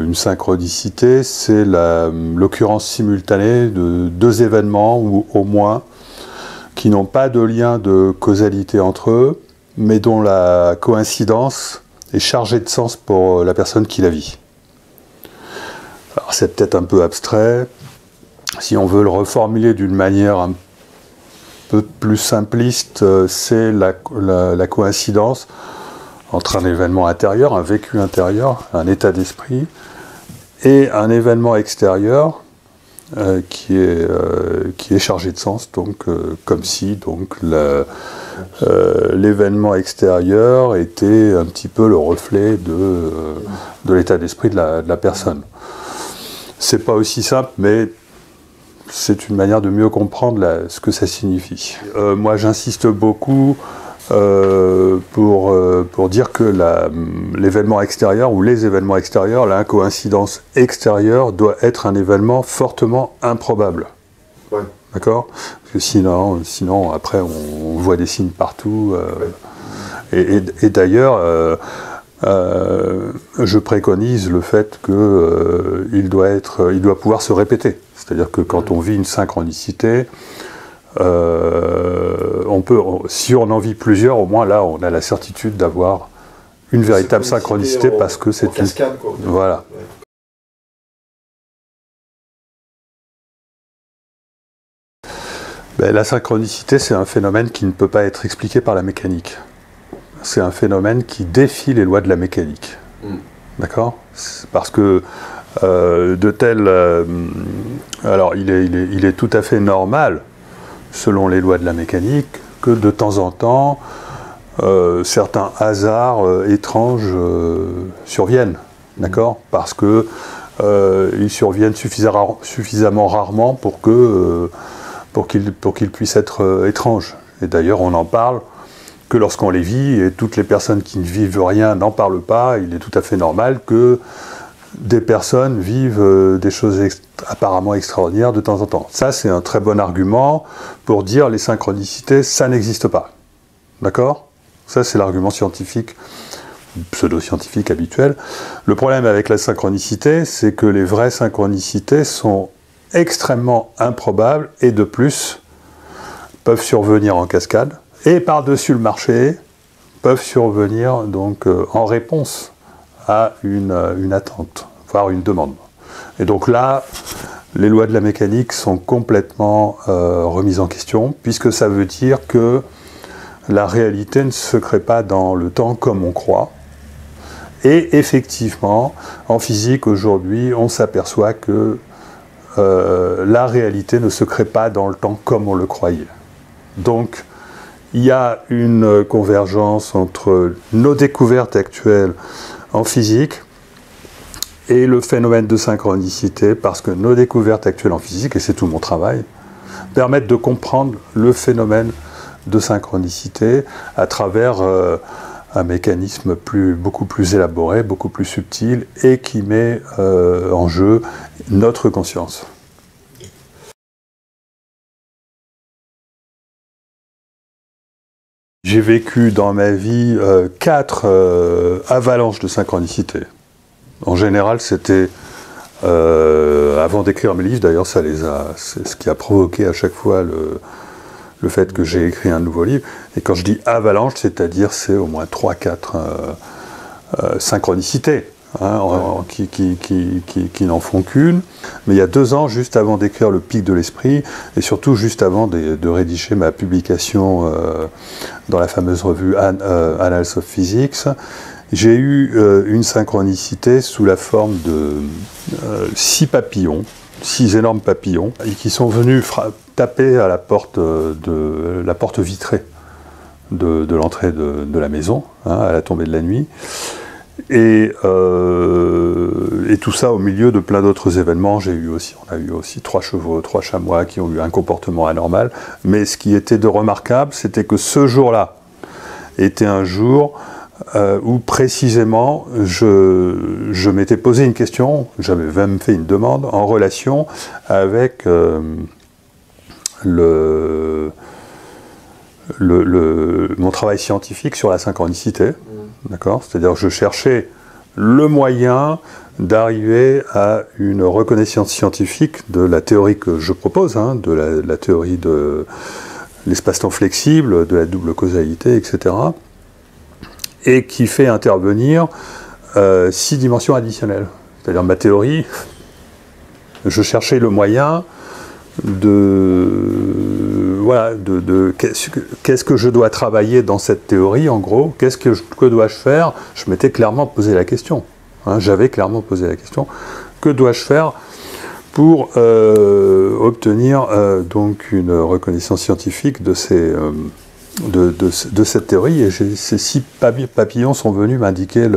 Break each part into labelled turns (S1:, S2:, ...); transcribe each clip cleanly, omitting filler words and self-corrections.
S1: Une synchronicité, c'est l'occurrence simultanée de deux événements, ou au moins, qui n'ont pas de lien de causalité entre eux, mais dont la coïncidence est chargée de sens pour la personne qui la vit. Alors c'est peut-être un peu abstrait. Si on veut le reformuler d'une manière un peu plus simpliste, c'est la coïncidence entre un événement intérieur, un vécu intérieur, un état d'esprit, et un événement extérieur qui est chargé de sens, donc comme si l'événement extérieur était un petit peu le reflet de l'état d'esprit de la personne. C'est pas aussi simple, mais c'est une manière de mieux comprendre ce que ça signifie. Moi, j'insiste beaucoup pour dire que l'événement extérieur ou les événements extérieurs, la coïncidence extérieure doit être un événement fortement improbable. Ouais. D'accord? Parce que sinon, après, on voit des signes partout. Ouais. Et d'ailleurs, je préconise le fait qu'il doit pouvoir se répéter. C'est-à-dire que quand on vit une synchronicité, si on en vit plusieurs, au moins là, on a la certitude d'avoir une véritable synchronicité parce que c'est une
S2: cascade, quoi.
S1: Voilà. Ouais. Ben, la synchronicité, c'est un phénomène qui ne peut pas être expliqué par la mécanique. C'est un phénomène qui défie les lois de la mécanique. D'accord? Parce que alors, il est tout à fait normal, selon les lois de la mécanique, que de temps en temps, certains hasards étranges surviennent, d'accord? Parce que ils surviennent suffisamment rarement pour qu'ils puissent être étranges. Et d'ailleurs, on en parle que lorsqu'on les vit, et toutes les personnes qui ne vivent rien n'en parlent pas. Il est tout à fait normal que des personnes vivent des choses apparemment extraordinaires de temps en temps. Ça, c'est un très bon argument pour dire les synchronicités, ça n'existe pas. D'accord? Ça, c'est l'argument scientifique, pseudo-scientifique habituel. Le problème avec la synchronicité, c'est que les vraies synchronicités sont extrêmement improbables et de plus peuvent survenir en cascade et par-dessus le marché peuvent survenir donc en réponse à une attente, voire une demande. Et donc là, les lois de la mécanique sont complètement remises en question, puisque ça veut dire que la réalité ne se crée pas dans le temps comme on croit. Et effectivement, en physique, aujourd'hui, on s'aperçoit que la réalité ne se crée pas dans le temps comme on le croyait. Donc, il y a une convergence entre nos découvertes actuelles en physique et le phénomène de synchronicité, parce que nos découvertes actuelles en physique, et c'est tout mon travail, permettent de comprendre le phénomène de synchronicité à travers un mécanisme beaucoup plus élaboré, beaucoup plus subtil, et qui met en jeu notre conscience. J'ai vécu dans ma vie 4 avalanches de synchronicité. En général, c'était avant d'écrire mes livres, d'ailleurs, c'est ce qui a provoqué à chaque fois le fait que j'ai écrit un nouveau livre. Et quand je dis avalanche, c'est-à-dire c'est au moins 3-4 synchronicités, hein, qui n'en font qu'une. Mais il y a 2 ans, juste avant d'écrire Le Pic de l'Esprit, et surtout juste avant de rédiger ma publication dans la fameuse revue Annals of Physics, j'ai eu une synchronicité sous la forme de 6 papillons, 6 énormes papillons, et qui sont venus taper à la porte vitrée de l'entrée de la maison, hein, à la tombée de la nuit. Et tout ça au milieu de plein d'autres événements. On a eu aussi 3 chevaux, 3 chamois qui ont eu un comportement anormal. Mais ce qui était de remarquable, c'était que ce jour-là était un jour où précisément je m'étais posé une question, j'avais même fait une demande en relation avec mon travail scientifique sur la synchronicité. D'accord ? C'est-à-dire que je cherchais le moyen d'arriver à une reconnaissance scientifique de la théorie que je propose, hein, de la théorie de l'espace-temps flexible, de la double causalité, etc. Et qui fait intervenir 6 dimensions additionnelles. C'est-à-dire ma théorie, je cherchais le moyen voilà, qu'est-ce que je dois travailler dans cette théorie, en gros, que dois-je faire? Je m'étais clairement posé la question, hein, j'avais clairement posé la question, que dois-je faire pour obtenir donc une reconnaissance scientifique de cette théorie, et ces 6 papillons sont venus m'indiquer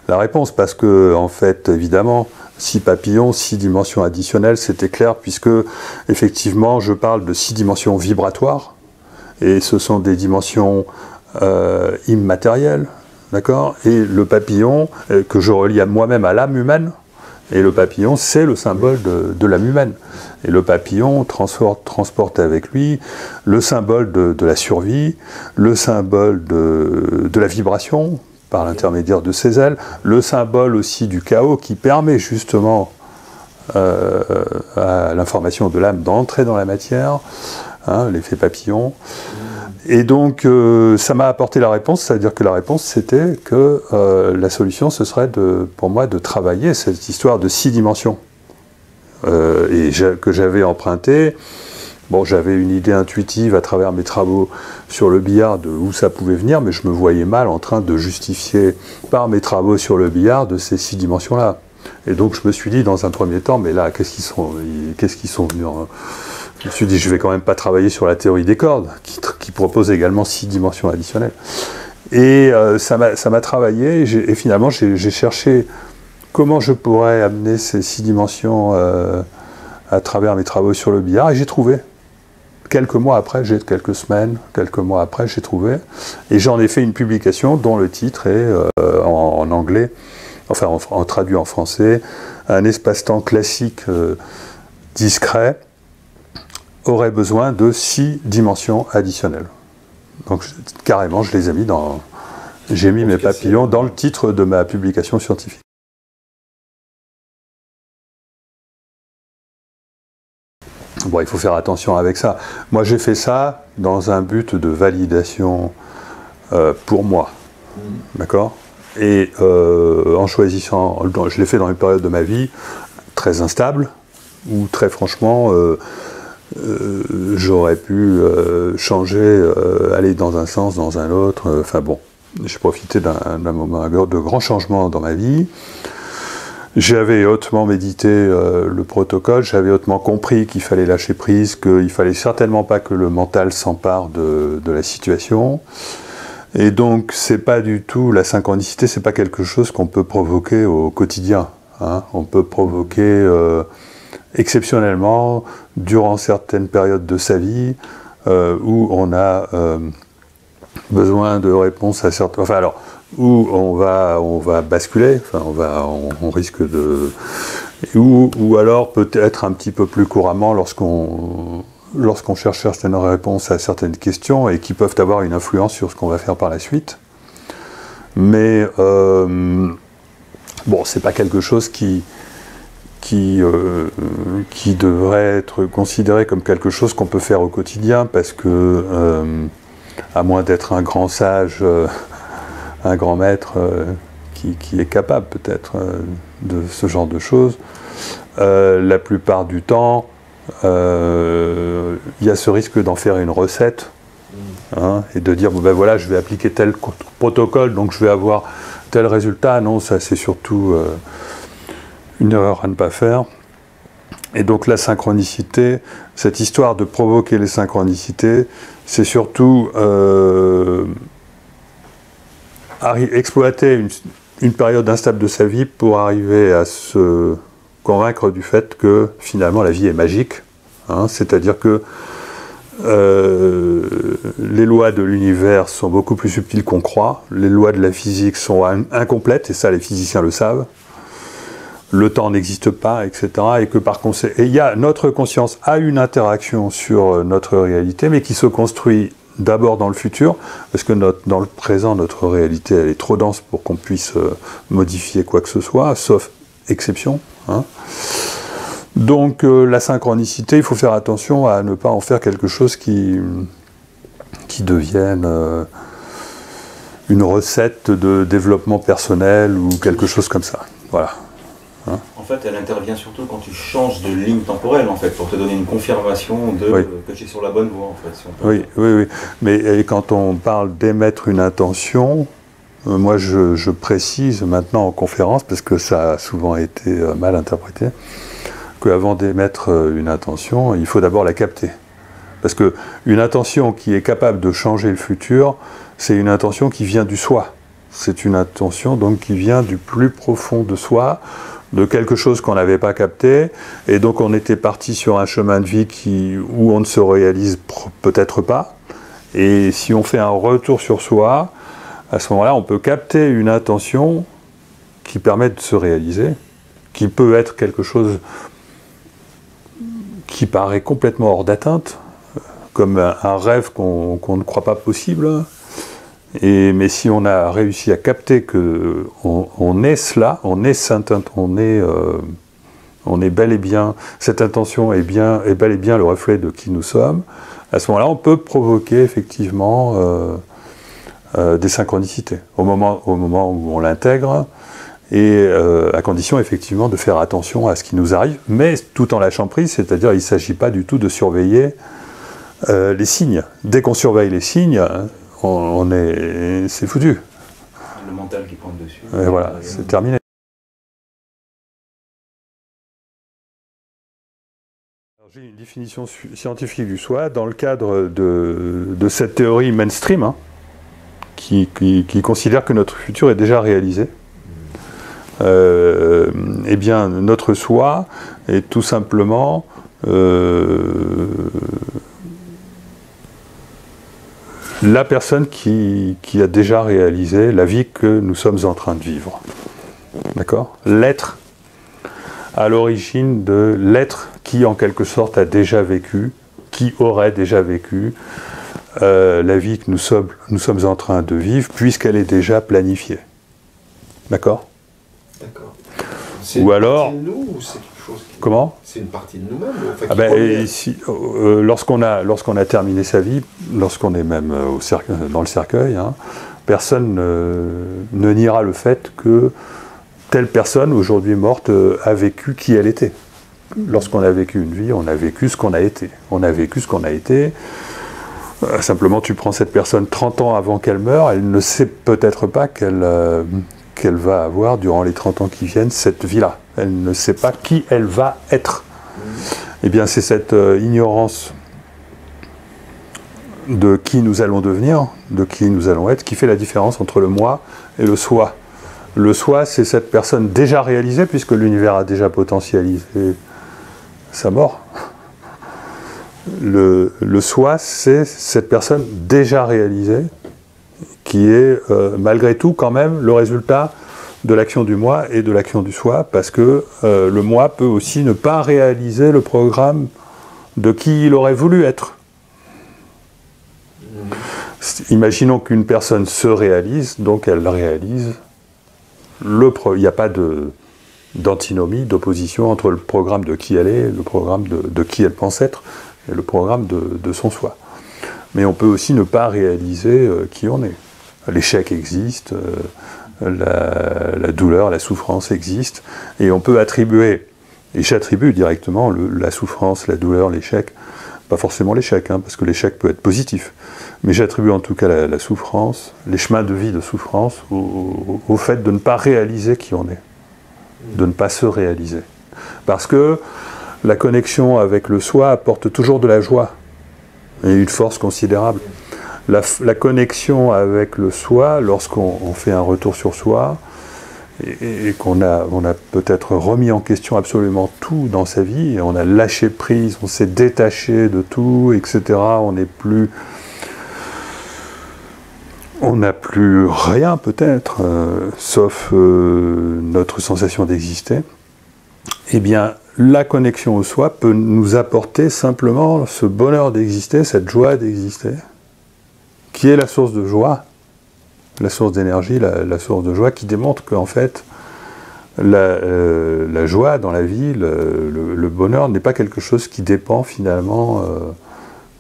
S1: la réponse, parce que, en fait, évidemment, 6 papillons, 6 dimensions additionnelles, c'était clair, puisque, effectivement, je parle de 6 dimensions vibratoires, et ce sont des dimensions immatérielles, d'accord? Et le papillon, que je relie à moi-même à l'âme humaine, et le papillon, c'est le symbole de l'âme humaine. Et le papillon transporte avec lui le symbole de la survie, le symbole de la vibration, par l'intermédiaire de ses ailes, le symbole aussi du chaos qui permet justement à l'information de l'âme d'entrer dans la matière, hein, l'effet papillon. Et donc ça m'a apporté la réponse, c'est-à-dire que la réponse c'était que la solution ce serait pour moi de travailler cette histoire de 6 dimensions que j'avais empruntée. Bon, j'avais une idée intuitive à travers mes travaux sur le billard de où ça pouvait venir, mais je me voyais mal en train de justifier par mes travaux sur le billard de ces 6 dimensions-là. Et donc je me suis dit dans un premier temps, mais là, qu'est-ce qu'ils sont venus Je me suis dit, je vais quand même pas travailler sur la théorie des cordes, qui propose également 6 dimensions additionnelles. Et ça m'a travaillé, et finalement j'ai cherché comment je pourrais amener ces 6 dimensions à travers mes travaux sur le billard, et j'ai trouvé. Quelques mois après, quelques semaines, quelques mois après, j'ai trouvé. Et j'en ai fait une publication dont le titre est en anglais, enfin en traduit en français, un espace-temps classique discret aurait besoin de 6 dimensions additionnelles. Donc carrément, je les ai mis j'ai mis mes papillons dans le titre de ma publication scientifique. Bon, il faut faire attention avec ça. Moi, j'ai fait ça dans un but de validation pour moi. D'accord? Et en choisissant, je l'ai fait dans une période de ma vie très instable, où très franchement, j'aurais pu changer, aller dans un sens, dans un autre. Enfin bon, j'ai profité d'un moment de grands changements dans ma vie. J'avais hautement médité le protocole, j'avais hautement compris qu'il fallait lâcher prise, qu'il fallait certainement pas que le mental s'empare de la situation. Et donc, c'est pas du tout, la synchronicité, c'est pas quelque chose qu'on peut provoquer au quotidien, hein. On peut provoquer exceptionnellement, durant certaines périodes de sa vie, où on a besoin de réponses à certains... Enfin alors, où on va basculer, enfin on risque de... Ou alors peut-être un petit peu plus couramment lorsqu'on cherche certaines réponses à certaines questions et qui peuvent avoir une influence sur ce qu'on va faire par la suite. Mais bon, c'est pas quelque chose qui devrait être considéré comme quelque chose qu'on peut faire au quotidien, parce que, à moins d'être un grand sage, un grand maître qui est capable peut-être de ce genre de choses, la plupart du temps, il y a ce risque d'en faire une recette, hein, et de dire, bon, ben voilà, je vais appliquer tel protocole, donc je vais avoir tel résultat. Non, ça c'est surtout une erreur à ne pas faire. Et donc la synchronicité, cette histoire de provoquer les synchronicités, c'est surtout exploiter une période instable de sa vie pour arriver à se convaincre du fait que finalement la vie est magique, hein, c'est-à-dire que les lois de l'univers sont beaucoup plus subtiles qu'on croit, les lois de la physique sont incomplètes, et ça les physiciens le savent, le temps n'existe pas, etc. Et que par conséquent, notre conscience a une interaction sur notre réalité, mais qui se construit d'abord dans le futur, parce que dans le présent, notre réalité, elle est trop dense pour qu'on puisse modifier quoi que ce soit, sauf exception. Hein. Donc la synchronicité, il faut faire attention à ne pas en faire quelque chose qui devienne une recette de développement personnel ou quelque chose comme ça. Voilà. Hein.
S2: En fait, elle intervient surtout quand tu changes de ligne temporelle, en fait, pour te donner une confirmation que tu es sur la bonne voie, en fait. Si on peut
S1: oui. Mais quand on parle d'émettre une intention, moi je précise maintenant en conférence, parce que ça a souvent été mal interprété, qu'avant d'émettre une intention, il faut d'abord la capter. Parce qu'une intention qui est capable de changer le futur, c'est une intention qui vient du soi. C'est une intention donc qui vient du plus profond de soi, de quelque chose qu'on n'avait pas capté, et donc on était parti sur un chemin de vie où on ne se réalise peut-être pas, et si on fait un retour sur soi, à ce moment-là, on peut capter une intention qui permet de se réaliser, qui peut être quelque chose qui paraît complètement hors d'atteinte, comme un rêve qu'on ne croit pas possible. Mais si on a réussi à capter qu'on est cela, on est bel et bien, cette intention est bel et bien le reflet de qui nous sommes, à ce moment-là, on peut provoquer effectivement des synchronicités, au moment où on l'intègre, et à condition effectivement de faire attention à ce qui nous arrive, mais tout en lâchant prise, c'est-à-dire il ne s'agit pas du tout de surveiller les signes. Dès qu'on surveille les signes, c'est foutu.
S2: Le mental qui pointe dessus.
S1: Et voilà, c'est terminé. J'ai une définition scientifique du soi dans le cadre de cette théorie mainstream, hein, qui considère que notre futur est déjà réalisé. Eh bien, notre soi est tout simplement la personne qui a déjà réalisé la vie que nous sommes en train de vivre. D'accord ? L'être à l'origine de l'être qui, en quelque sorte, a déjà vécu, qui aurait déjà vécu la vie que nous sommes en train de vivre, puisqu'elle est déjà planifiée. D'accord ?
S3: D'accord.
S1: Ou alors...
S3: C'est une partie de nous ou c'est quelque chose qui...
S1: Comment ?
S3: C'est une partie de nous-mêmes
S1: lorsqu'on a terminé sa vie, lorsqu'on est même dans le cercueil, hein, personne ne niera le fait que telle personne, aujourd'hui morte, a vécu qui elle était. Lorsqu'on a vécu une vie, on a vécu ce qu'on a été. On a vécu ce qu'on a été. Simplement, tu prends cette personne 30 ans avant qu'elle meure, elle ne sait peut-être pas qu'elle va avoir, durant les 30 ans qui viennent, cette vie-là. Elle ne sait pas qui elle va être. Eh bien, c'est cette ignorance de qui nous allons devenir, de qui nous allons être, qui fait la différence entre le moi et le soi. Le soi, c'est cette personne déjà réalisée, puisque l'univers a déjà potentialisé sa mort. Le soi, c'est cette personne déjà réalisée, qui est malgré tout quand même le résultat de l'action du moi et de l'action du soi, parce que le moi peut aussi ne pas réaliser le programme de qui il aurait voulu être. Imaginons qu'une personne se réalise, donc elle réalise il n'y a pas d'antinomie, d'opposition entre le programme de qui elle est, le programme de qui elle pense être, et le programme de son soi. Mais on peut aussi ne pas réaliser qui on est. L'échec existe, la douleur, la souffrance existe, et on peut attribuer, et j'attribue directement la souffrance, la douleur, l'échec, pas forcément l'échec, hein, parce que l'échec peut être positif, mais j'attribue en tout cas la souffrance, les chemins de vie de souffrance, au fait de ne pas réaliser qui on est, de ne pas se réaliser. Parce que la connexion avec le soi apporte toujours de la joie, et une force considérable. La connexion avec le soi, lorsqu'on fait un retour sur soi, et qu'on a peut-être remis en question absolument tout dans sa vie, et on a lâché prise, on s'est détaché de tout, etc. On n'a plus rien peut-être, sauf notre sensation d'exister. Eh bien, la connexion au soi peut nous apporter simplement ce bonheur d'exister, cette joie d'exister, qui est la source de joie, la source d'énergie, la source de joie, qui démontre qu'en fait, la joie dans la vie, le bonheur n'est pas quelque chose qui dépend finalement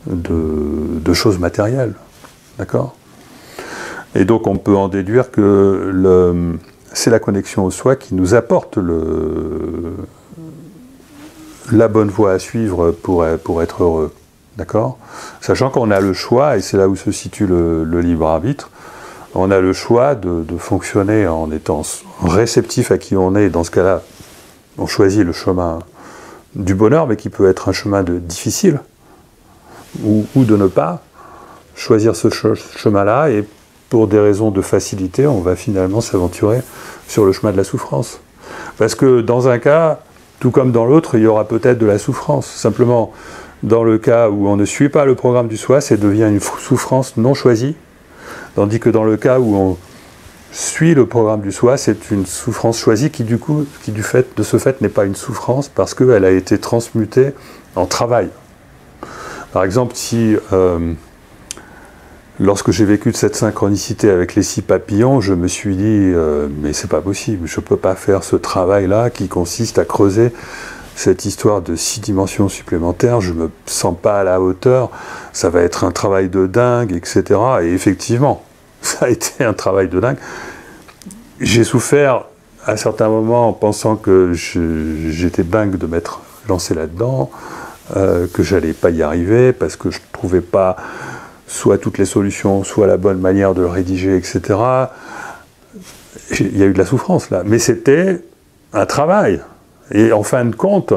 S1: de choses matérielles. D'accord ? Et donc on peut en déduire que c'est la connexion au soi qui nous apporte la bonne voie à suivre pour être heureux. D'accord ? Sachant qu'on a le choix, et c'est là où se situe le libre arbitre, on a le choix de fonctionner en étant réceptif à qui on est, et dans ce cas-là, on choisit le chemin du bonheur, mais qui peut être un chemin difficile, ou de ne pas choisir ce chemin-là, et pour des raisons de facilité, on va finalement s'aventurer sur le chemin de la souffrance. Parce que dans un cas, tout comme dans l'autre, il y aura peut-être de la souffrance. Simplement, dans le cas où on ne suit pas le programme du soi, ça devient une souffrance non choisie. Tandis que dans le cas où on suit le programme du soi, c'est une souffrance choisie qui de ce fait n'est pas une souffrance parce qu'elle a été transmutée en travail. Par exemple, si lorsque j'ai vécu de cette synchronicité avec les 6 papillons, je me suis dit mais c'est pas possible, je peux pas faire ce travail-là qui consiste à creuser cette histoire de 6 dimensions supplémentaires, je me sens pas à la hauteur, ça va être un travail de dingue, etc. Et effectivement, ça a été un travail de dingue. J'ai souffert à certains moments en pensant que j'étais dingue de m'être lancé là-dedans, que j'allais pas y arriver, parce que je trouvais pas soit toutes les solutions, soit la bonne manière de le rédiger, etc. Il y a eu de la souffrance là, mais c'était un travail. Et en fin de compte,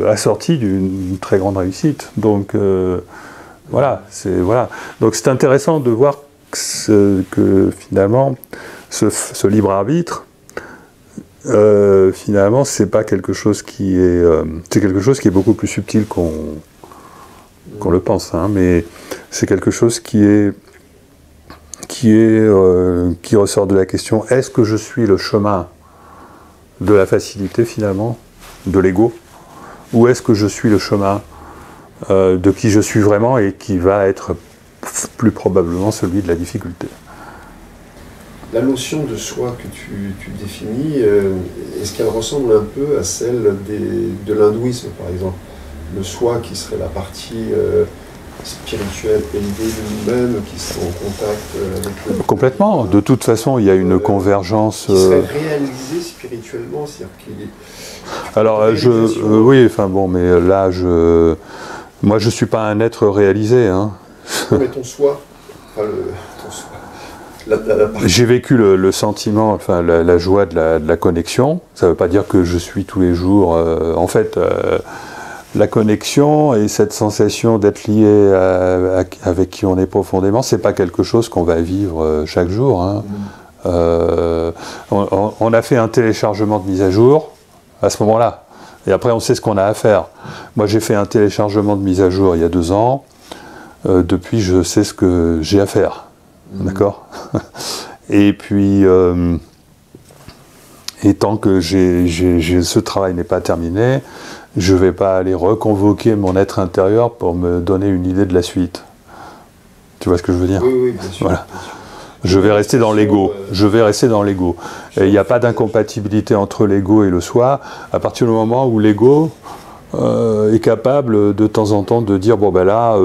S1: assorti d'une très grande réussite. Donc voilà. Donc c'est intéressant de voir que finalement, ce libre arbitre, finalement, c'est pas quelque chose qui est, c'est quelque chose qui est beaucoup plus subtil qu'on le pense, hein, mais c'est quelque chose qui ressort de la question: est-ce que je suis le chemin de la facilité finalement, de l'ego, ou est-ce que je suis le chemin de qui je suis vraiment et qui va être plus probablement celui de la difficulté?
S3: La notion de soi que tu définis, est-ce qu'elle ressemble un peu à celle de l'hindouisme par exemple? Le soi qui serait la partie spirituelle élevée de nous-mêmes, qui serait en contact avec le...
S1: Complètement. De toute façon, il y a une convergence...
S3: Qui serait réalisé spirituellement, c'est-à-dire qu'il est...
S1: Alors, oui, enfin bon, mais là, moi, je suis pas un être réalisé, hein.
S3: Non, mais ton soi, enfin, ton soi.
S1: J'ai vécu le sentiment, enfin la joie de la connexion. Ça ne veut pas dire que je suis tous les jours... en fait... la connexion et cette sensation d'être lié avec qui on est profondément, c'est pas quelque chose qu'on va vivre chaque jour, hein. On a fait un téléchargement de mise à jour à ce moment-là, et après on sait ce qu'on a à faire. Moi j'ai fait un téléchargement de mise à jour il y a 2 ans, depuis je sais ce que j'ai à faire, d'accord. Et puis et tant que ce travail n'est pas terminé, je ne vais pas aller reconvoquer mon être intérieur pour me donner une idée de la suite. Tu vois ce que je veux dire?
S3: Oui, bien sûr.
S1: Voilà. Je vais rester dans l'ego. Et il n'y a pas d'incompatibilité entre l'ego et le soi. À partir du moment où l'ego est capable de temps en temps de dire bon ben là,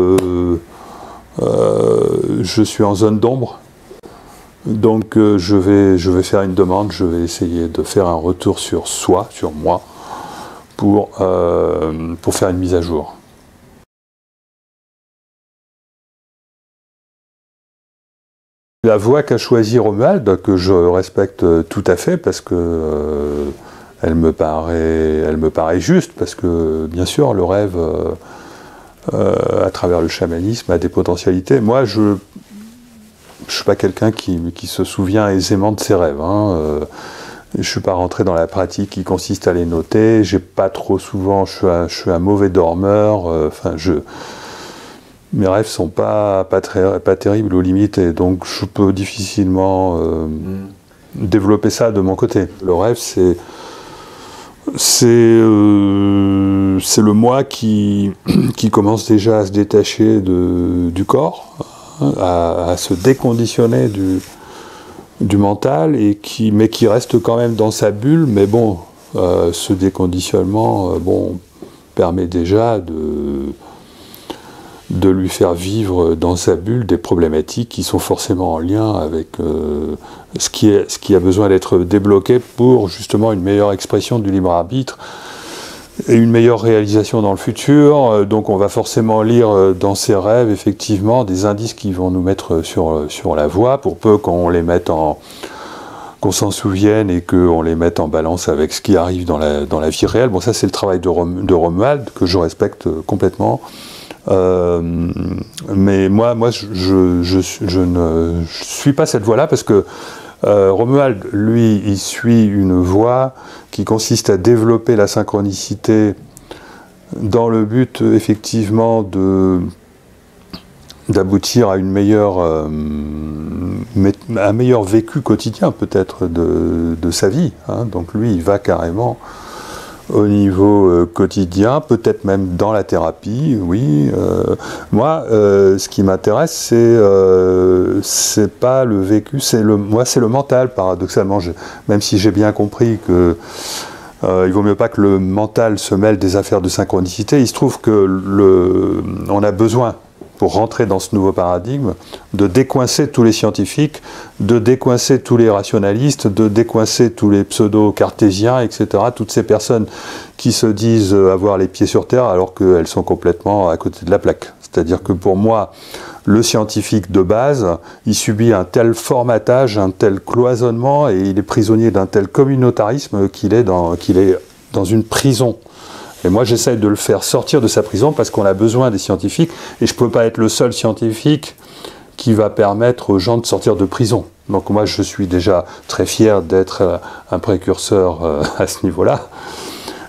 S1: je suis en zone d'ombre. Donc je vais faire une demande, je vais essayer de faire un retour sur soi, sur moi, pour faire une mise à jour. La voie qu'a choisie Romuald, que je respecte tout à fait, parce que elle me paraît juste, parce que bien sûr le rêve, à travers le chamanisme, a des potentialités. Moi, je ne suis pas quelqu'un qui se souvient aisément de ses rêves, hein. Je ne suis pas rentré dans la pratique qui consiste à les noter. J'ai pas trop souvent, je suis un mauvais dormeur. Mes rêves sont pas terribles aux limites, et donc je peux difficilement développer ça de mon côté. Le rêve, c'est le moi qui commence déjà à se détacher du corps, hein, à se déconditionner du mental, mais qui reste quand même dans sa bulle. Mais bon, ce déconditionnement permet déjà de lui faire vivre dans sa bulle des problématiques qui sont forcément en lien avec ce qui a besoin d'être débloqué pour justement une meilleure expression du libre arbitre et une meilleure réalisation dans le futur. Donc on va forcément lire dans ses rêves effectivement des indices qui vont nous mettre sur la voie, pour peu qu'on les mette qu'on s'en souvienne et qu'on les mette en balance avec ce qui arrive dans la vie réelle. Bon, ça c'est le travail de Romuald, que je respecte complètement. Mais moi je ne suis pas cette voie-là, parce que Romuald, lui, il suit une voie qui consiste à développer la synchronicité dans le but, effectivement, d'aboutir à un meilleur vécu quotidien, peut-être, de sa vie. Hein. Donc lui, il va carrément au niveau quotidien, peut-être même dans la thérapie, oui. Moi, ce qui m'intéresse, c'est pas le vécu, c'est le mental, paradoxalement. Même si j'ai bien compris que il vaut mieux pas que le mental se mêle des affaires de synchronicité, il se trouve que on a besoin, pour rentrer dans ce nouveau paradigme, de décoincer tous les scientifiques, de décoincer tous les rationalistes, de décoincer tous les pseudo-cartésiens, etc. Toutes ces personnes qui se disent avoir les pieds sur terre alors qu'elles sont complètement à côté de la plaque. C'est-à-dire que pour moi, le scientifique de base, il subit un tel formatage, un tel cloisonnement, et il est prisonnier d'un tel communautarisme qu'il est dans une prison. Et moi, j'essaie de le faire sortir de sa prison, parce qu'on a besoin des scientifiques, et je ne peux pas être le seul scientifique qui va permettre aux gens de sortir de prison. Donc moi, je suis déjà très fier d'être un précurseur à ce niveau-là,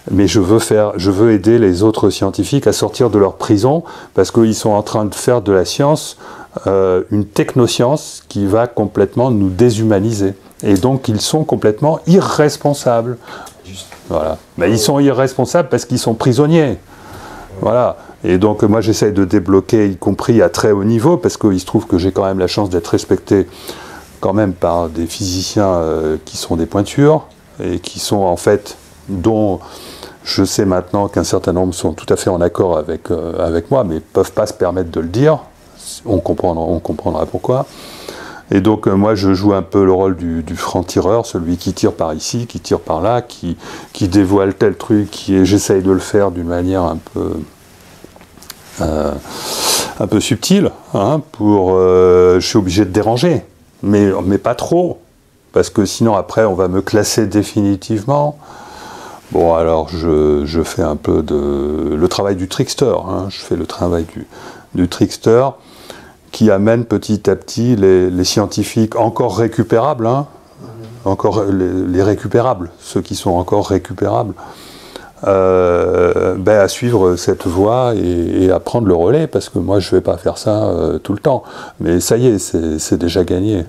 S1: mais je veux aider les autres scientifiques à sortir de leur prison, parce qu'ils sont en train de faire de la science une technoscience qui va complètement nous déshumaniser. Et donc, ils sont complètement irresponsables. Voilà. Mais ils sont irresponsables parce qu'ils sont prisonniers. Voilà. Et donc moi j'essaie de débloquer, y compris à très haut niveau, parce qu'il se trouve que j'ai quand même la chance d'être respecté quand même par des physiciens qui sont des pointures, et qui sont en fait, dont je sais maintenant qu'un certain nombre sont tout à fait en accord avec moi, mais ne peuvent pas se permettre de le dire. On comprendra pourquoi. Et donc moi je joue un peu le rôle du franc-tireur, celui qui tire par ici, qui tire par là, qui dévoile tel truc, j'essaye de le faire d'une manière un peu subtile, hein, je suis obligé de déranger, mais pas trop, parce que sinon après on va me classer définitivement. Bon, alors je fais un peu le travail du trickster, hein, je fais le travail du trickster, qui amène petit à petit les scientifiques encore récupérables, hein, encore les récupérables, ceux qui sont encore récupérables, à suivre cette voie et à prendre le relais, parce que moi je ne vais pas faire ça tout le temps. Mais ça y est, c'est déjà gagné.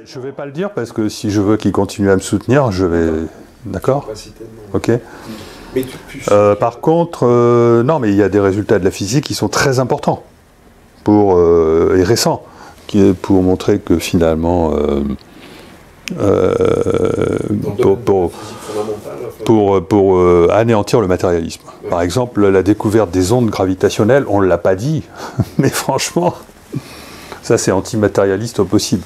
S1: Je ne vais pas le dire, parce que si je veux qu'ils continuent à me soutenir, je vais... D'accord ? Ok. Par contre, non, mais il y a des résultats de la physique qui sont très importants et récents, pour montrer que finalement, pour anéantir le matérialisme. Par exemple, la découverte des ondes gravitationnelles, on ne l'a pas dit, mais franchement, ça c'est antimatérialiste au possible.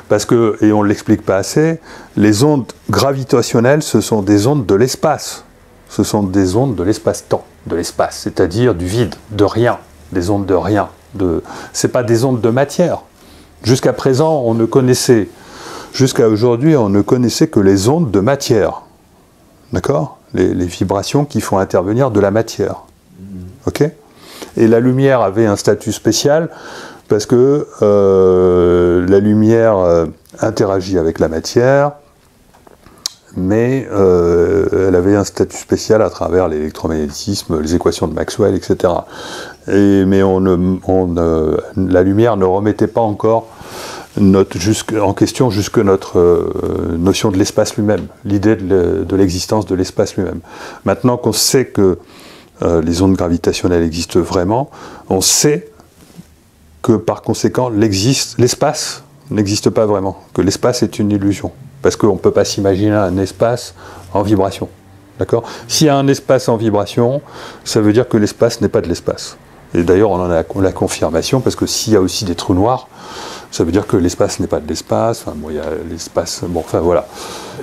S1: Parce que, et on ne l'explique pas assez, les ondes gravitationnelles, ce sont des ondes de l'espace. Ce sont des ondes de l'espace-temps, c'est-à-dire du vide, de rien, des ondes de rien. C'est pas des ondes de matière. Jusqu'à présent, jusqu'à aujourd'hui, on ne connaissait que les ondes de matière. D'accord ? Les vibrations qui font intervenir de la matière. Ok ? Et la lumière avait un statut spécial, parce que la lumière interagit avec la matière, mais elle avait un statut spécial à travers l'électromagnétisme, les équations de Maxwell, etc. Mais la lumière ne remettait pas encore en question jusque notre notion de l'espace lui-même, l'idée de l'existence de l'espace lui-même. Maintenant qu'on sait que les ondes gravitationnelles existent vraiment, on sait que par conséquent l'espace n'existe pas vraiment, que l'espace est une illusion, parce qu'on ne peut pas s'imaginer un espace en vibration. D'accord ? S'il y a un espace en vibration, ça veut dire que l'espace n'est pas de l'espace. Et d'ailleurs, on en a la confirmation, parce que s'il y a aussi des trous noirs, ça veut dire que l'espace n'est pas de l'espace. Enfin, bon, il y a l'espace. Bon, enfin voilà.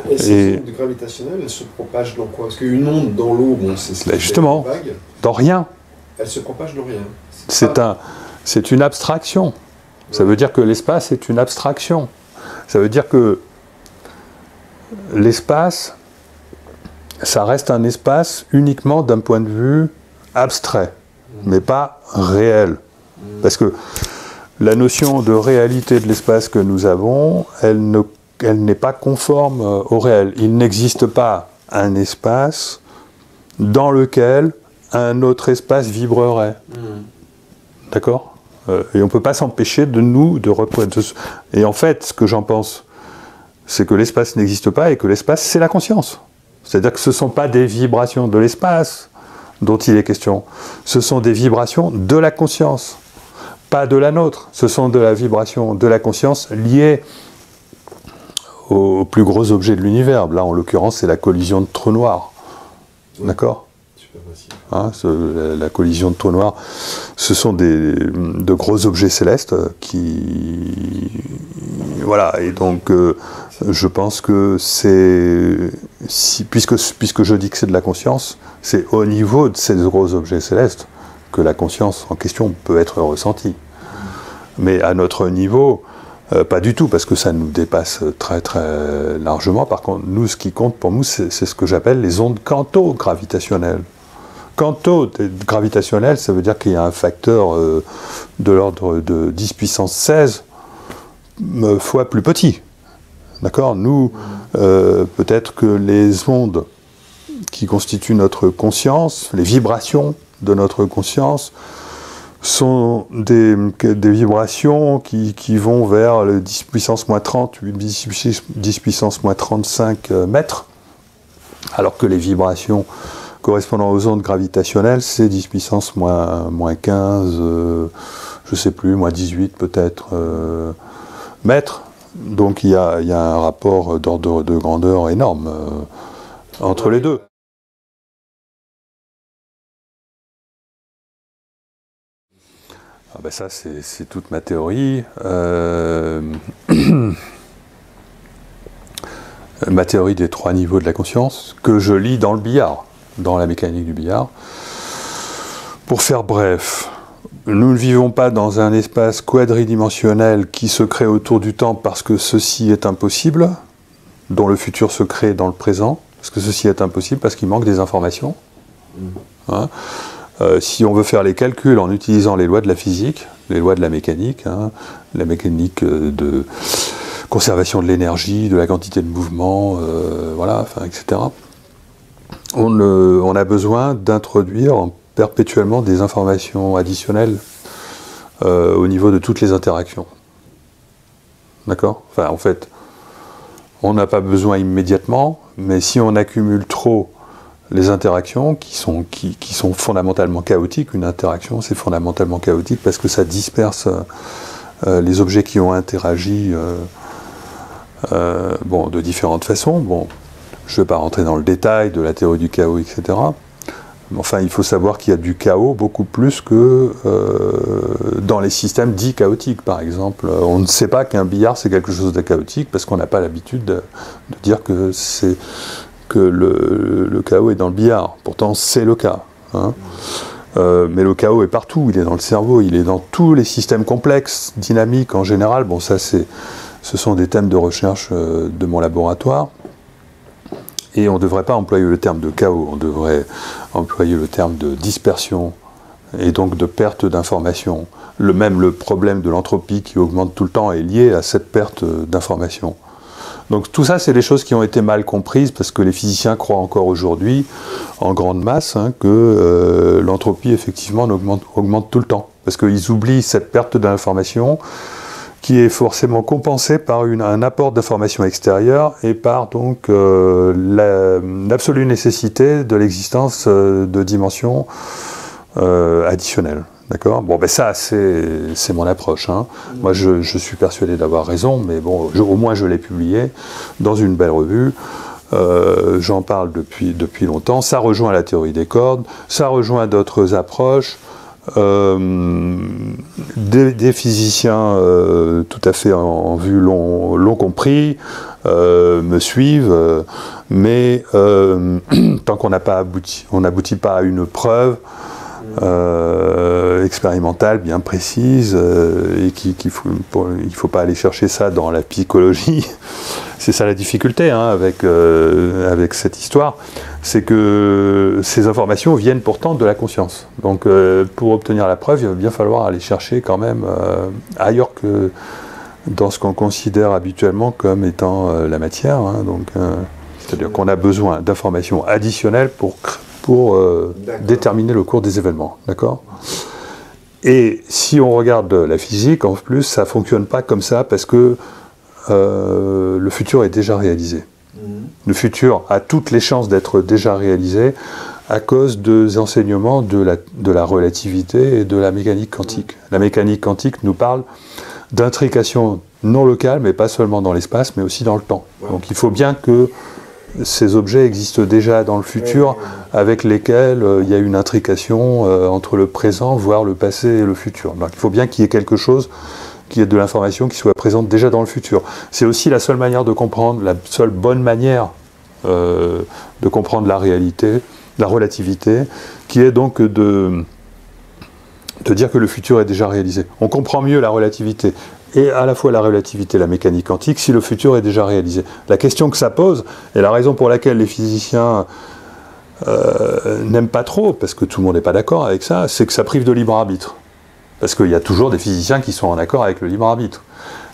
S3: Et ces ondes gravitationnelles, elles se propagent dans quoi? Parce qu'une onde dans l'eau, bon, c'est
S1: justement,
S3: vague.
S1: Dans rien.
S3: Elle se propage dans rien.
S1: C'est une abstraction. Ouais. Ça veut dire que l'espace est une abstraction. Ça veut dire que l'espace, ça reste un espace uniquement d'un point de vue abstrait, mais pas réel. Parce que la notion de réalité de l'espace que nous avons, elle n'est pas conforme au réel. Il n'existe pas un espace dans lequel un autre espace vibrerait. D'accord ? Et on ne peut pas s'empêcher de reprendre. Et en fait, ce que j'en pense, c'est que l'espace n'existe pas et que l'espace, c'est la conscience. C'est-à-dire que ce ne sont pas des vibrations de l'espace dont il est question. Ce sont des vibrations de la conscience, pas de la nôtre. Ce sont de la vibration de la conscience liée au plus gros objet de l'univers. Là, en l'occurrence, c'est la collision de trous noirs. D'accord ? Hein, la collision de trous noirs, ce sont de gros objets célestes qui... Voilà, et donc je pense que c'est... puisque je dis que c'est de la conscience, c'est au niveau de ces gros objets célestes que la conscience en question peut être ressentie. Mais à notre niveau, pas du tout, parce que ça nous dépasse très très largement. Par contre, nous, ce qui compte pour nous, c'est ce que j'appelle les ondes quanto-gravitationnelles. Quanto-gravitationnel, ça veut dire qu'il y a un facteur de l'ordre de 10 puissance 16 fois plus petit. D'accord ? Nous, peut-être que les ondes qui constituent notre conscience, les vibrations de notre conscience, sont des vibrations qui vont vers le 10 puissance moins 30, 10 puissance moins 35 mètres, alors que les vibrations correspondant aux ondes gravitationnelles, c'est 10 puissance moins 15, je ne sais plus, moins 18 peut-être, mètres. Donc il y a un rapport d'ordre de grandeur énorme entre les deux. Ah ben ça, c'est toute ma théorie. Ma théorie des 3 niveaux de la conscience, que je lis dans le billard, dans la mécanique du billard. Pour faire bref, nous ne vivons pas dans un espace quadridimensionnel qui se crée autour du temps parce que ceci est impossible, dont le futur se crée dans le présent, parce que ceci est impossible, parce qu'il manque des informations. Hein. Si on veut faire les calculs en utilisant les lois de la physique, les lois de la mécanique de conservation de l'énergie, de la quantité de mouvement, voilà, enfin, etc., on a besoin d'introduire perpétuellement des informations additionnelles au niveau de toutes les interactions. D'accord ? Enfin, en fait, on n'a pas besoin immédiatement, mais si on accumule trop les interactions qui sont fondamentalement chaotiques, une interaction c'est fondamentalement chaotique parce que ça disperse les objets qui ont interagi de différentes façons. Bon, je ne vais pas rentrer dans le détail de la théorie du chaos, etc. Mais enfin, il faut savoir qu'il y a du chaos beaucoup plus que dans les systèmes dits chaotiques, par exemple. On ne sait pas qu'un billard, c'est quelque chose de chaotique, parce qu'on n'a pas l'habitude de dire que le chaos est dans le billard. Pourtant, c'est le cas. Hein. Mais le chaos est partout. Il est dans le cerveau, il est dans tous les systèmes complexes, dynamiques en général. Bon, ça, ce sont des thèmes de recherche de mon laboratoire. Et on ne devrait pas employer le terme de chaos, on devrait employer le terme de dispersion et donc de perte d'information. Le problème de l'entropie qui augmente tout le temps est lié à cette perte d'information. Donc tout ça, c'est des choses qui ont été mal comprises parce que les physiciens croient encore aujourd'hui, en grande masse, que l'entropie, effectivement, augmente tout le temps. Parce qu'ils oublient cette perte d'information qui est forcément compensé par un apport d'informations extérieures et par donc l'absolue nécessité de l'existence de dimensions additionnelles. D'accord ? Bon, ben ça, c'est mon approche. Hein. Moi, je suis persuadé d'avoir raison, mais bon, au moins je l'ai publié dans une belle revue. J'en parle depuis longtemps. Ça rejoint la théorie des cordes, ça rejoint d'autres approches. Des physiciens tout à fait en vue l'ont compris, me suivent, mais tant qu'on n'a pas abouti, on n'aboutit pas à une preuve expérimentale bien précise et il faut pas aller chercher ça dans la psychologie. C'est ça la difficulté hein, avec cette histoire, c'est que ces informations viennent pourtant de la conscience. Donc pour obtenir la preuve, il va bien falloir aller chercher quand même ailleurs que dans ce qu'on considère habituellement comme étant la matière. Hein, c'est-à-dire qu'on a besoin d'informations additionnelles pour déterminer le cours des événements. D'accord ? Et si on regarde la physique, en plus, ça ne fonctionne pas comme ça parce que le futur est déjà réalisé. Le futur a toutes les chances d'être déjà réalisé à cause des enseignements de la relativité et de la mécanique quantique. La mécanique quantique nous parle d'intrication non locale, mais pas seulement dans l'espace, mais aussi dans le temps. Donc il faut bien que ces objets existent déjà dans le futur, avec lesquels il y a une intrication entre le présent, voire le passé et le futur. Donc il faut bien qu'il y ait quelque chose qui est de l'information qui soit présente déjà dans le futur. C'est aussi la seule manière de comprendre, la seule bonne manière de comprendre la réalité, la relativité, qui est donc de dire que le futur est déjà réalisé. On comprend mieux la relativité, et à la fois la relativité et la mécanique quantique, si le futur est déjà réalisé. La question que ça pose, et la raison pour laquelle les physiciens n'aiment pas trop, parce que tout le monde n'est pas d'accord avec ça, c'est que ça prive de libre arbitre. Parce qu'il y a toujours des physiciens qui sont en accord avec le libre arbitre.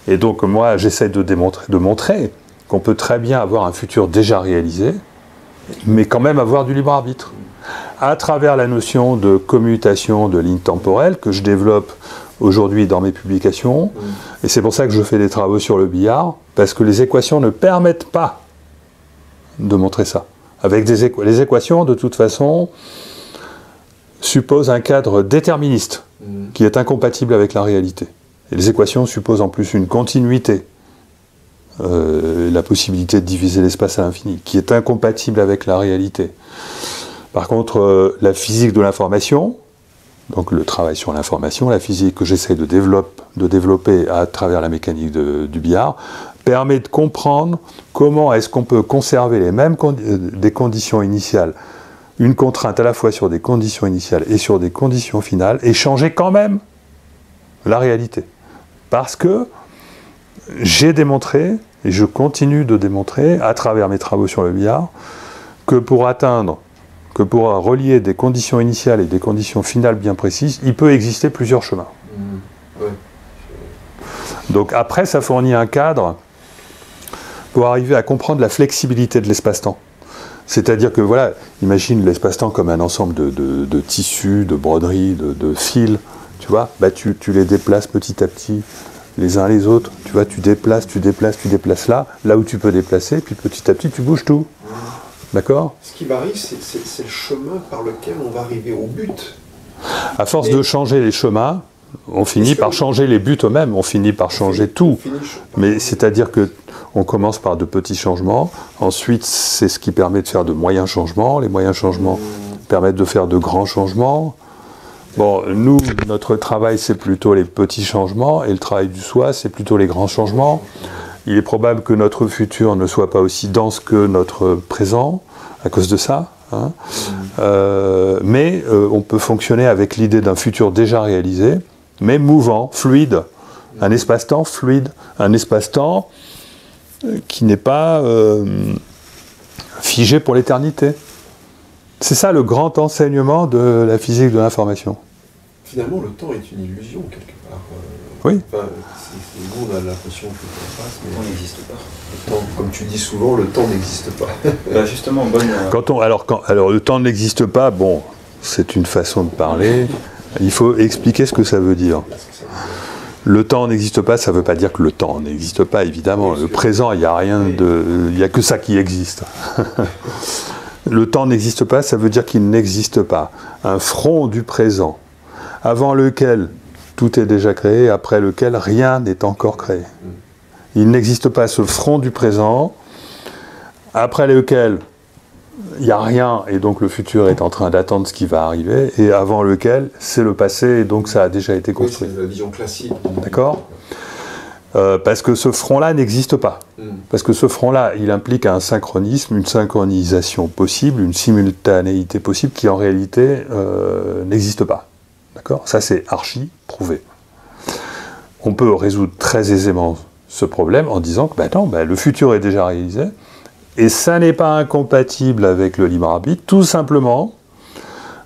S1: Et donc moi, j'essaie de montrer qu'on peut très bien avoir un futur déjà réalisé, mais quand même avoir du libre arbitre. À travers la notion de commutation de lignes temporelles que je développe aujourd'hui dans mes publications, et c'est pour ça que je fais des travaux sur le billard, parce que les équations ne permettent pas de montrer ça. Avec les équations, de toute façon, supposent un cadre déterministe, qui est incompatible avec la réalité. Et les équations supposent en plus une continuité, la possibilité de diviser l'espace à l'infini, qui est incompatible avec la réalité. Par contre, la physique de l'information, donc le travail sur l'information, la physique que j'essaie de développer à travers la mécanique du billard, permet de comprendre comment est-ce qu'on peut conserver les mêmes des conditions initiales, une contrainte à la fois sur des conditions initiales et sur des conditions finales, et changer quand même la réalité. Parce que j'ai démontré, et je continue de démontrer, à travers mes travaux sur le billard, que pour relier des conditions initiales et des conditions finales bien précises, il peut exister plusieurs chemins. Donc après, ça fournit un cadre pour arriver à comprendre la flexibilité de l'espace-temps. C'est-à-dire que, voilà, imagine l'espace-temps comme un ensemble de tissus, de broderies, de fils, tu vois, bah tu les déplaces petit à petit, les uns les autres, tu vois, tu déplaces là où tu peux déplacer, puis petit à petit, tu bouges tout. D'accord ?
S3: Ce qui varie, c'est le chemin par lequel on va arriver au but.
S1: À force de changer les chemins, on finit par changer les buts eux-mêmes, on finit par changer tout. Mais c'est-à-dire que on commence par de petits changements, ensuite c'est ce qui permet de faire de moyens changements, les moyens changements permettent de faire de grands changements. Bon, nous, notre travail c'est plutôt les petits changements, et le travail du soi c'est plutôt les grands changements. Il est probable que notre futur ne soit pas aussi dense que notre présent, à cause de ça. Hein. Mais on peut fonctionner avec l'idée d'un futur déjà réalisé, mais mouvant, fluide. Un espace-temps fluide, un espace-temps qui n'est pas figé pour l'éternité. C'est ça le grand enseignement de la physique de l'information.
S3: Finalement, le temps est une illusion, quelque part.
S1: Oui.
S3: Enfin, nous, on a l'impression que le temps passe, mais le temps n'existe pas. Le temps, comme tu dis souvent, le temps n'existe pas.
S2: Bah justement, bonne...
S1: Alors, le temps n'existe pas, bon, c'est une façon de parler. Il faut expliquer ce que ça veut dire. Le temps n'existe pas, ça ne veut pas dire que le temps n'existe pas, évidemment. Le présent, il n'y a rien de... Il n'y a que ça qui existe. Le temps n'existe pas, ça veut dire qu'il n'existe pas. Un front du présent, avant lequel tout est déjà créé, après lequel rien n'est encore créé. Il n'existe pas ce front du présent, après lequel il n'y a rien, et donc le futur est en train d'attendre ce qui va arriver, et avant lequel c'est le passé, et donc ça a déjà été construit.
S3: Oui, c'est la vision classique.
S1: D'accord ? Parce que ce front-là n'existe pas. Parce que ce front-là, il implique un synchronisme, une synchronisation possible, une simultanéité possible qui en réalité n'existe pas. D'accord ? Ça, c'est archi prouvé. On peut résoudre très aisément ce problème en disant que non, le futur est déjà réalisé, et ça n'est pas incompatible avec le libre arbitre, tout simplement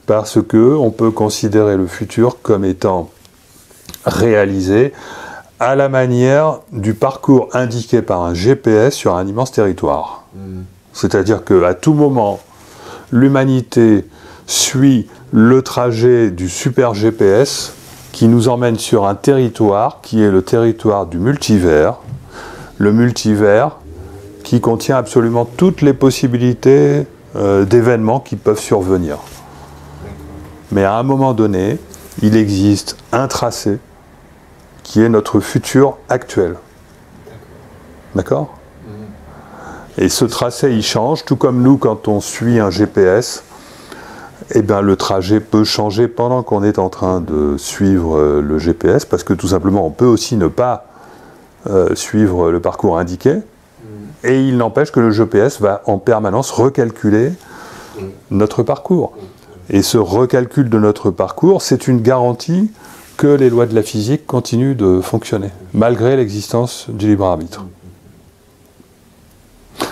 S1: parce qu'on peut considérer le futur comme étant réalisé à la manière du parcours indiqué par un GPS sur un immense territoire. C'est-à-dire qu'à tout moment, l'humanité suit le trajet du super GPS qui nous emmène sur un territoire qui est le territoire du multivers, le multivers qui contient absolument toutes les possibilités d'événements qui peuvent survenir. Mais à un moment donné, il existe un tracé qui est notre futur actuel. D'accord ? Et ce tracé, il change, tout comme nous, quand on suit un GPS, eh bien, le trajet peut changer pendant qu'on est en train de suivre le GPS, parce que tout simplement, on peut aussi ne pas suivre le parcours indiqué, et il n'empêche que le GPS va en permanence recalculer notre parcours. Et ce recalcul de notre parcours, c'est une garantie que les lois de la physique continuent de fonctionner, malgré l'existence du libre arbitre.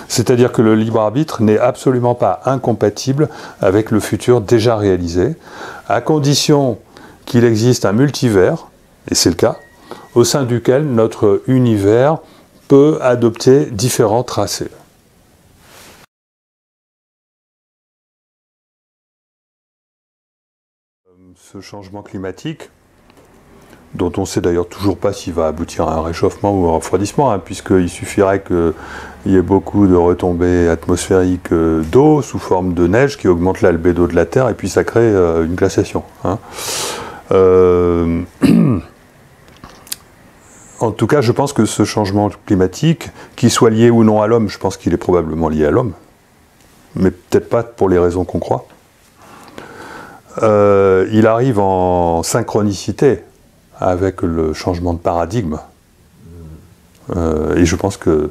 S1: C'est-à-dire que le libre arbitre n'est absolument pas incompatible avec le futur déjà réalisé, à condition qu'il existe un multivers, et c'est le cas, au sein duquel notre univers peut adopter différents tracés. Ce changement climatique, dont on ne sait d'ailleurs toujours pas s'il va aboutir à un réchauffement ou à un refroidissement, puisqu'il suffirait qu'il y ait beaucoup de retombées atmosphériques d'eau sous forme de neige qui augmente l'albédo de la Terre, et puis ça crée une glaciation. En tout cas, je pense que ce changement climatique, qu'il soit lié ou non à l'homme, je pense qu'il est probablement lié à l'homme, mais peut-être pas pour les raisons qu'on croit. Il arrive en synchronicité avec le changement de paradigme. Et je pense que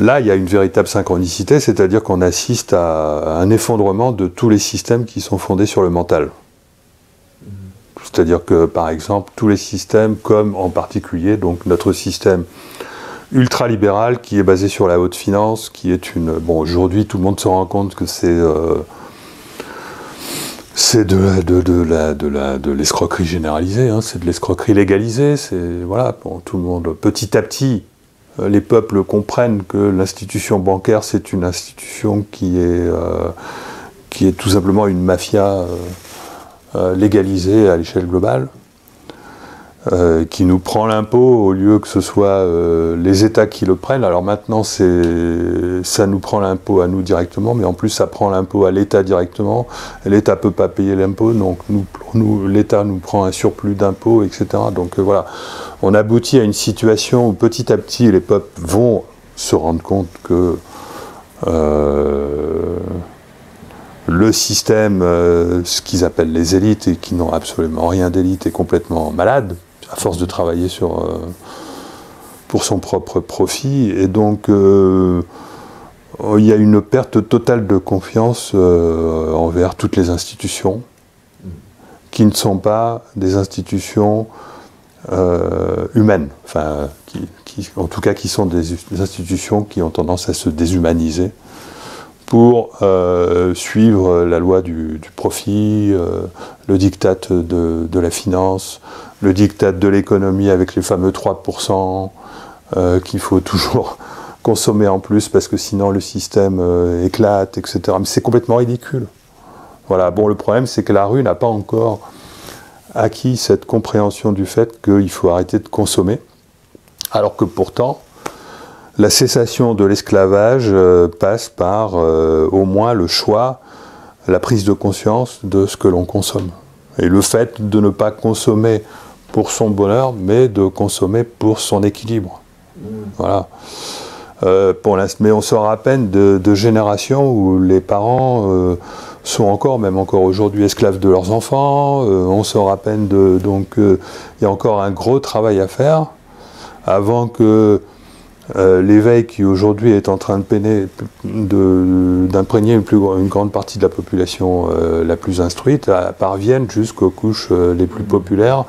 S1: là, il y a une véritable synchronicité, c'est-à-dire qu'on assiste à un effondrement de tous les systèmes qui sont fondés sur le mental. C'est-à-dire que, par exemple, tous les systèmes, comme en particulier donc notre système ultralibéral qui est basé sur la haute finance, qui est une... Bon, aujourd'hui, tout le monde se rend compte que c'est de l'escroquerie généralisée, c'est de l'escroquerie légalisée, voilà, bon, tout le monde, petit à petit, les peuples comprennent que l'institution bancaire, c'est une institution qui est tout simplement une mafia légalisée à l'échelle globale, qui nous prend l'impôt au lieu que ce soit les États qui le prennent. Alors maintenant, ça nous prend l'impôt à nous directement, mais en plus ça prend l'impôt à l'État directement. L'État ne peut pas payer l'impôt, donc l'État nous prend un surplus d'impôts, etc. Donc voilà, on aboutit à une situation où petit à petit les peuples vont se rendre compte que le système, ce qu'ils appellent les élites, et qui n'ont absolument rien d'élite, est complètement malade, à force de travailler pour son propre profit. Et donc, il y a une perte totale de confiance envers toutes les institutions, qui ne sont pas des institutions humaines, enfin, en tout cas qui sont des institutions qui ont tendance à se déshumaniser, pour suivre la loi du profit, le diktat de la finance, le diktat de l'économie avec les fameux 3% qu'il faut toujours consommer en plus parce que sinon le système éclate, etc. Mais c'est complètement ridicule. Voilà. Bon, le problème, c'est que la rue n'a pas encore acquis cette compréhension du fait qu'il faut arrêter de consommer, alors que pourtant, la cessation de l'esclavage passe par au moins le choix, la prise de conscience de ce que l'on consomme. Et le fait de ne pas consommer pour son bonheur, mais de consommer pour son équilibre. Voilà. Mais on sort à peine de générations où les parents sont encore, même encore aujourd'hui, esclaves de leurs enfants. On sort à peine de... Donc, il y a encore un gros travail à faire avant que l'éveil qui aujourd'hui est en train d'imprégner une grande partie de la population la plus instruite parvienne jusqu'aux couches les plus populaires,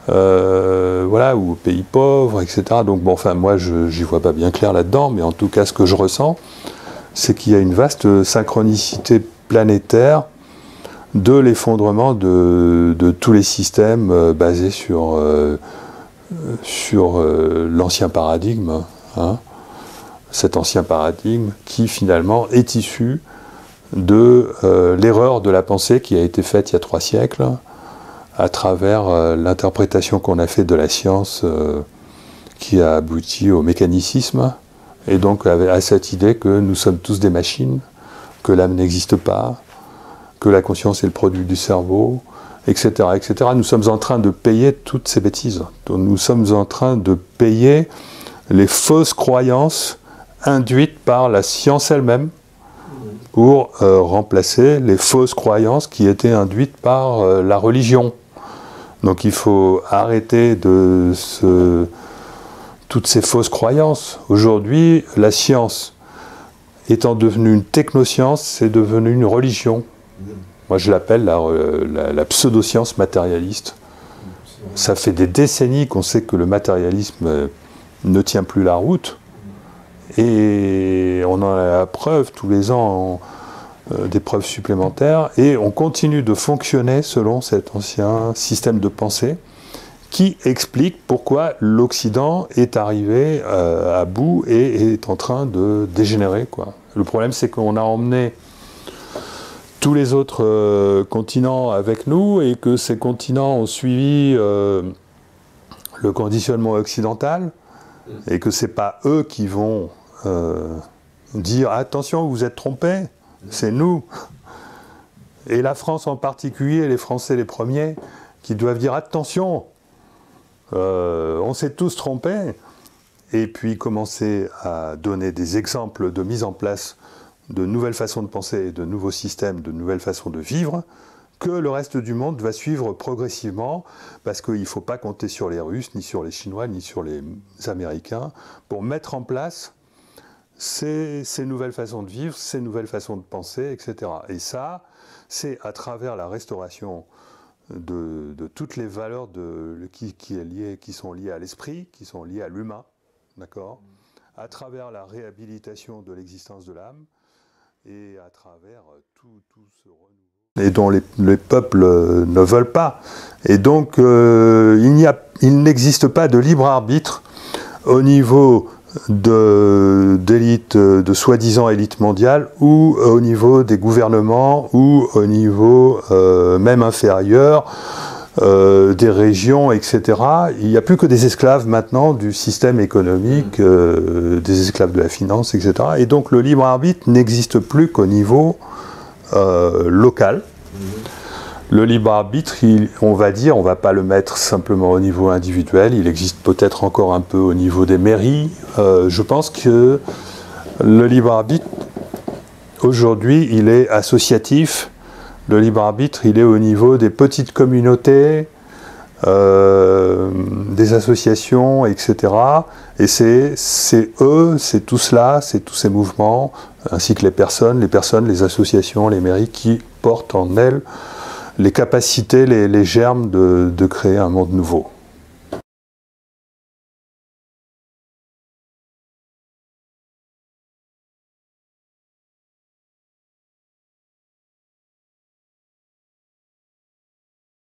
S1: voilà, ou aux pays pauvres, etc. Donc bon, enfin moi j'y vois pas bien clair là-dedans, mais en tout cas ce que je ressens, c'est qu'il y a une vaste synchronicité planétaire de l'effondrement de tous les systèmes basés sur l'ancien paradigme, hein, cet ancien paradigme qui finalement est issu de l'erreur de la pensée qui a été faite il y a 3 siècles à travers l'interprétation qu'on a faite de la science qui a abouti au mécanicisme, et donc à cette idée que nous sommes tous des machines, que l'âme n'existe pas, que la conscience est le produit du cerveau, etc., etc. Nous sommes en train de payer toutes ces bêtises. Nous sommes en train de payer les fausses croyances induites par la science elle-même pour remplacer les fausses croyances qui étaient induites par la religion. Donc il faut arrêter toutes ces fausses croyances. Aujourd'hui, la science étant devenue une technoscience, c'est devenu une religion. Moi, je l'appelle la pseudo-science matérialiste. Ça fait des décennies qu'on sait que le matérialisme ne tient plus la route. Et on en a la preuve tous les ans, des preuves supplémentaires. Et on continue de fonctionner selon cet ancien système de pensée qui explique pourquoi l'Occident est arrivé à bout et est en train de dégénérer, quoi. Le problème, c'est qu'on a emmené tous les autres continents avec nous et que ces continents ont suivi le conditionnement occidental et que ce n'est pas eux qui vont dire « Attention, vous êtes trompés, c'est nous ». Et la France en particulier, les Français les premiers, qui doivent dire « Attention, on s'est tous trompés ». Et puis commencer à donner des exemples de mise en place de nouvelles façons de penser, de nouveaux systèmes, de nouvelles façons de vivre, que le reste du monde va suivre progressivement, parce qu'il ne faut pas compter sur les Russes, ni sur les Chinois, ni sur les Américains, pour mettre en place ces nouvelles façons de vivre, ces nouvelles façons de penser, etc. Et ça, c'est à travers la restauration de toutes les valeurs qui sont liées à l'esprit, qui sont liées à l'humain, d'accord ? À travers la réhabilitation de l'existence de l'âme, et à travers tout ce renouveau. Et dont les peuples ne veulent pas. Et donc, il n'existe pas de libre arbitre au niveau d'élite, de soi-disant élite mondiale, ou au niveau des gouvernements, ou au niveau même inférieur, des régions, etc. Il n'y a plus que des esclaves maintenant du système économique, des esclaves de la finance, etc. Et donc le libre arbitre n'existe plus qu'au niveau local. Le libre arbitre, on va dire, on ne va pas le mettre simplement au niveau individuel, il existe peut-être encore un peu au niveau des mairies. Je pense que le libre arbitre, aujourd'hui, il est associatif. Le libre arbitre, il est au niveau des petites communautés, des associations, etc. Et c'est eux, c'est tout cela, c'est tous ces mouvements, ainsi que les personnes, les associations, les mairies, qui portent en elles les capacités, les germes de créer un monde nouveau.